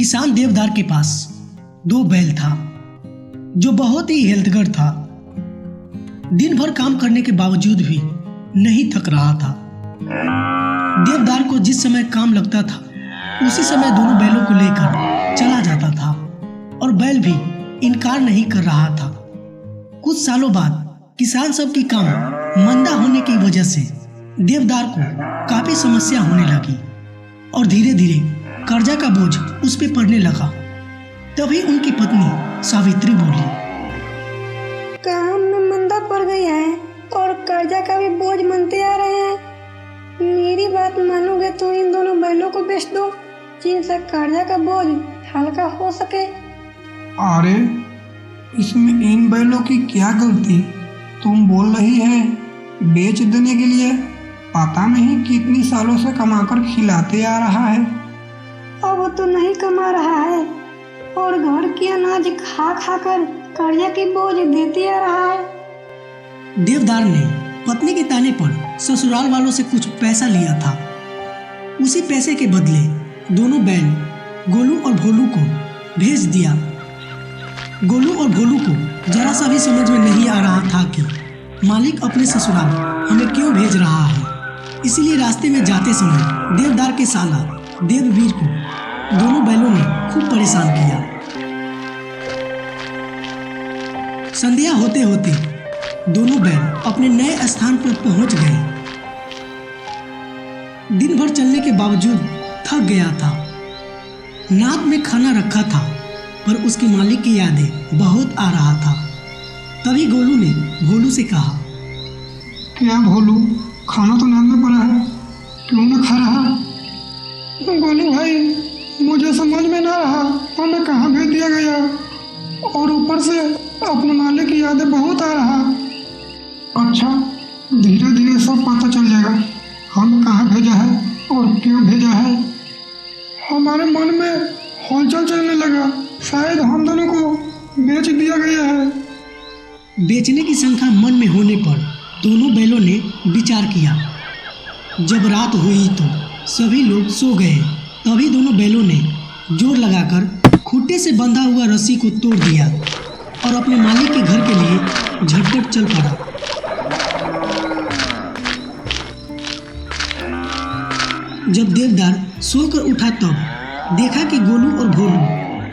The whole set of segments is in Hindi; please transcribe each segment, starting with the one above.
किसान देवदार के पास 2 बैल था जो बहुत ही हेल्थगर था। दिन भर काम करने के बावजूद भी नहीं थक रहा था। देवदार को जिस समय काम लगता था उसी समय दोनों बैलों को लेकर चला जाता था और बैल भी इनकार नहीं कर रहा था। कुछ सालों बाद किसान सब की काम मंदा होने की वजह से देवदार को काफी समस्या होने लगी और धीरे धीरे कर्जा का बोझ उस पे पड़ने लगा। तभी उनकी पत्नी सावित्री बोली, काम में मंदा पड़ गई है और कर्जा का भी बोझ मनते आ रहे हैं। मेरी बात मानोगे तो इन दोनों बैलों को बेच दो, जिनसे कर्जा का बोझ हल्का हो सके। अरे इसमें इन बैलों की क्या गलती? तुम बोल रही है बेच देने के लिए? पता नहीं कितनी सालों से कमाकर खिलाते आ रहा है। अब तो नहीं कमा रहा है और घर की अनाज खा खा कर कर्जा की बोझ देते आ रहा है। देवदार ने पत्नी के ताने पर ससुराल वालों से कुछ पैसा लिया था। उसी पैसे के बदले दोनों बैल गोलू और भोलू को भेज दिया। गोलू और भोलू को जरा सा भी समझ में नहीं आ रहा था कि मालिक अपने ससुराल हमें क्यों भेज रहा है। इसीलिए रास्ते में जाते समय देवदार के साला देववीर को दोनों बैलों ने खूब परेशान किया। संध्या होते होते दोनों बैल अपने नए स्थान पर पहुंच गए। दिन भर चलने के बावजूद थक गया था। नाक में खाना रखा था पर उसके मालिक की यादें बहुत आ रहा था। तभी गोलू ने भोलू से कहा, क्या भोलू, खाना तो नाक में पड़ा है, क्यों न खा रहा? गोलू भाई, मुझे समझ में ना रहा हमें कहाँ भेज दिया गया और ऊपर से अपने मालिक की यादें बहुत आ रहा। अच्छा, धीरे धीरे सब पता चल जाएगा हमें कहाँ भेजा है और क्यों भेजा है। हमारे मन में हलचल चलने लगा, शायद हम दोनों को बेच दिया गया है। बेचने की शंका मन में होने पर दोनों बैलों ने विचार किया। जब रात हुई तो सभी लोग सो गए। तभी दोनों बैलों ने जोर लगाकर खूंटे से बंधा हुआ रस्सी को तोड़ दिया और अपने मालिक के घर के लिए झटपट चल पड़ा। जब देवदार सोकर उठा तब देखा कि गोलू और भोलू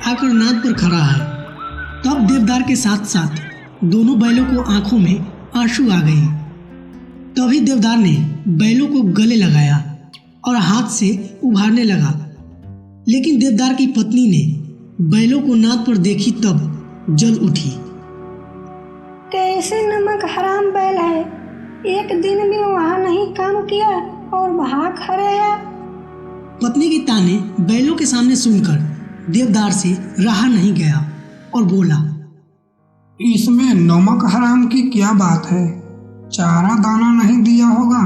आकर नाद पर खड़ा है। तब देवदार के साथ साथ दोनों बैलों को आंखों में आंसू आ गए। तभी देवदार ने बैलों को गले लगाया और हाथ से उभारने लगा। लेकिन देवदार की पत्नी ने बैलों को नाद पर देखी तब जल उठी। कैसे नमक हराम बैल है, एक दिन भी वहाँ नहीं काम किया और भाग खड़े है। पत्नी की ताने बैलों के सामने सुनकर देवदार से रहा नहीं गया और बोला, इसमें नमक हराम की क्या बात है? चारा दाना नहीं दिया होगा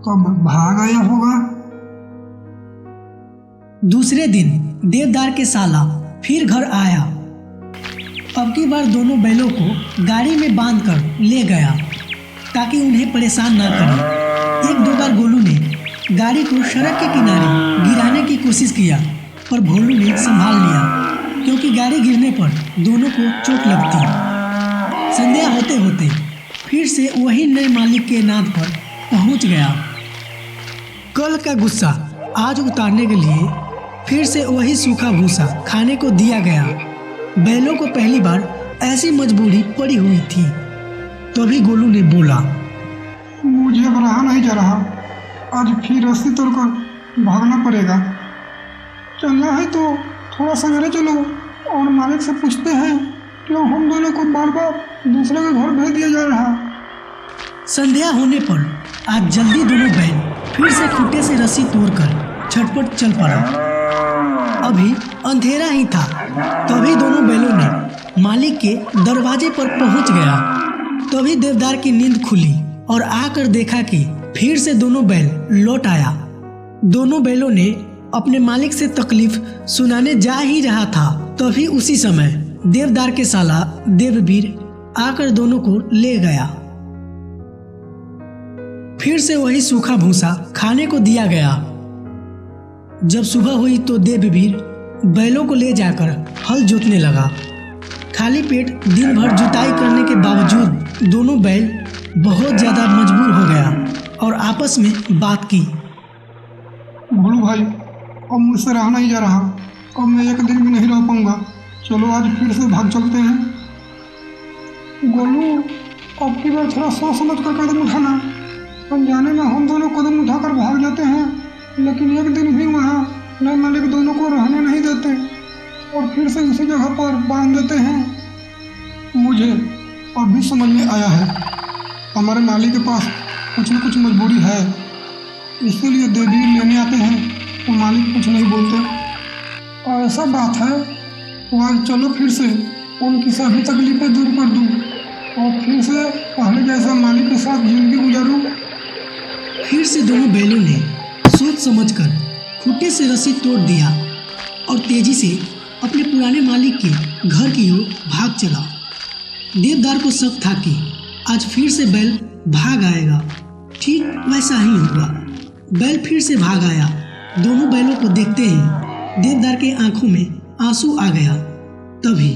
तब भाग आया होगा। दूसरे दिन देवदार के साला फिर घर आया। अब की बार दोनों बैलों को गाड़ी में बांधकर ले गया ताकि उन्हें परेशान ना करे। 1-2 बार गोलू ने गाड़ी को सड़क के किनारे गिराने की कोशिश किया पर भोलू ने संभाल लिया क्योंकि गाड़ी गिरने पर दोनों को चोट लगती। संध्या होते होते फिर से वही नए मालिक के नाद पर पहुंच गया। कल का गुस्सा आज उतारने के लिए फिर से वही सूखा भूसा खाने को दिया गया। बैलों को पहली बार ऐसी मजबूरी पड़ी हुई थी। तभी गोलू ने बोला, मुझे अब रहा नहीं जा रहा, आज फिर रस्सी तोड़कर भागना पड़ेगा। चलना है तो थोड़ा सवेरे चलो और मालिक से पूछते हैं क्यों हम दोनों को बार बार दूसरे के घर भेज दिया जा रहा। संध्या होने पर आज जल्दी दोनों बैल फिर से खूंटे से रस्सी तोड़कर झटपट चल पड़ा। अभी अंधेरा ही था। तभी दोनों बैलों ने मालिक के दरवाजे पर पहुंच गया। तभी देवदार की नींद खुली और आकर देखा कि फिर से दोनों बैल लौट आया। दोनों बैलों ने अपने मालिक से तकलीफ सुनाने जा ही रहा था। तभी उसी समय देवदार के साला देववीर आकर दोनों को ले गया। फिर से वही सूखा भूसा खाने को दिया गया। जब सुबह हुई तो देववीर बैलों को ले जाकर हल जोतने लगा। खाली पेट दिन भर जुताई करने के बावजूद दोनों बैल बहुत ज़्यादा मजबूर हो गया और आपस में बात की। भोलू भाई, अब मुझसे रहा नहीं जा रहा। अब मैं एक दिन भी नहीं रह पाऊंगा। चलो आज फिर से भाग चलते हैं। गोलू, अब की बार थोड़ा सोच समझ कर कदम उठाना। अनजाने में हम दोनों कदम उठाकर भाग जाते हैं, लेकिन एक दिन भी वहाँ नए मालिक दोनों को रहने नहीं देते और फिर से उसी जगह पर बांध देते हैं। मुझे अभी समझ में आया है, हमारे मालिक के पास कुछ न कुछ मजबूरी है, इसीलिए देवी लेने आते हैं तो मालिक कुछ नहीं बोलते। और ऐसा बात है तो आज चलो फिर से उनकी सभी तकलीफें दूर कर दूँ और फिर से पहले जैसा मालिक के साथ जिंदगी गुजारूँ। फिर से दोनों बैलों ने सोच समझकर खूंटे से रस्सी तोड़ दिया और तेजी से अपने पुराने मालिक के घर की ओर भाग चला। देवदार को शक था कि आज फिर से बैल भाग आएगा। ठीक वैसा ही हुआ। बैल फिर से भाग आया। दोनों बैलों को देखते ही देवदार के आंखों में आंसू आ गया। तभी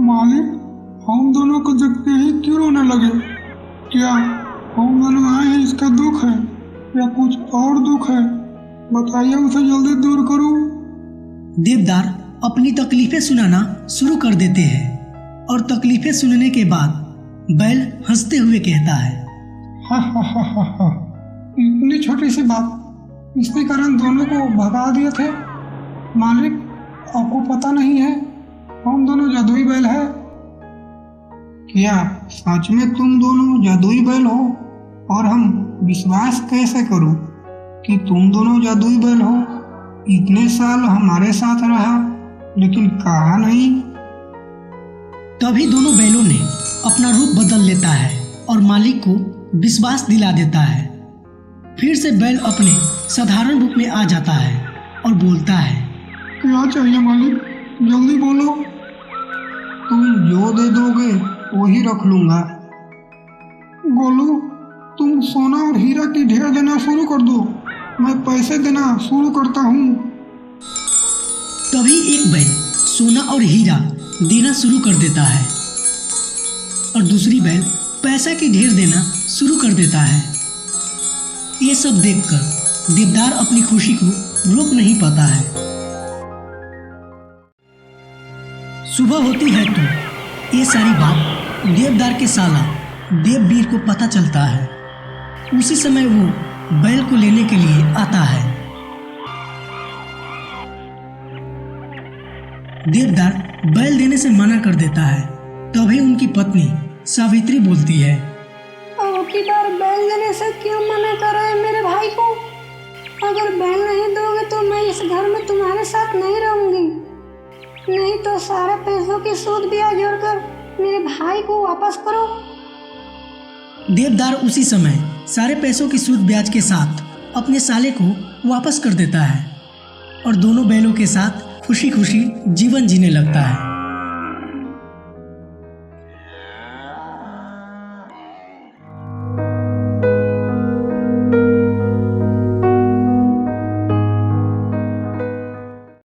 मालिक, हम दोनों को देखते ही क्यों रोने लगे? क्या हम दोनों आए हैं इसका दुख है या कुछ और दुख है? बताइए, उसे जल्दी दूर करूं। देवदार अपनी तकलीफें सुनाना शुरू कर देते हैं और तकलीफें सुनने के बाद बैल हंसते हुए कहता है, हा, इतनी छोटी सी बात, इसके कारण दोनों को भगा दिए थे। मालिक, आपको पता नहीं है हम दोनों जादुई बैल हैं। क्या सच में तुम दोनों जादुई बैल हो? और हम विश्वास कैसे करूं कि तुम दोनों जादुई बैल हो? इतने साल हमारे साथ रहा लेकिन कहा नहीं। तभी दोनों बैलों ने अपना रूप बदल लेता है और मालिक को विश्वास दिला देता है। फिर से बैल अपने साधारण रूप में आ जाता है और बोलता है, क्या चाहिए मालिक? जल्दी बोलो। तुम जो दे दोगे वही रख लूंगा। गोलू, तुम सोना और हीरा की ढेर देना शुरू कर दो, मैं पैसे देना शुरू करता हूँ। तभी एक बैल सोना और हीरा देना शुरू कर देता है और दूसरी बैल पैसा की ढेर देना शुरू कर देता है। ये सब देखकर देवदार अपनी खुशी को रोक नहीं पाता है। सुबह होती है तो ये सारी बात देवदार के साला देववीर को पता चलता है। उसी समय वो बैल को लेने के लिए आता है। देवदार बैल देने से मना कर देता है। तभी उनकी पत्नी सावित्री बोलती है, अब की बार बैल देने से क्यों मना कर रहे हैं मेरे भाई को? अगर बैल नहीं दोगे तो मैं इस घर में तुम्हारे साथ नहीं रहूंगी। नहीं तो सारे पैसों की सूद ब्याज जोड़कर मेरे भाई को वापस करो। देवदार उसी समय सारे पैसों की सूद ब्याज के साथ अपने साले को वापस कर देता है और दोनों बैलों के साथ खुशी खुशी जीवन जीने लगता है।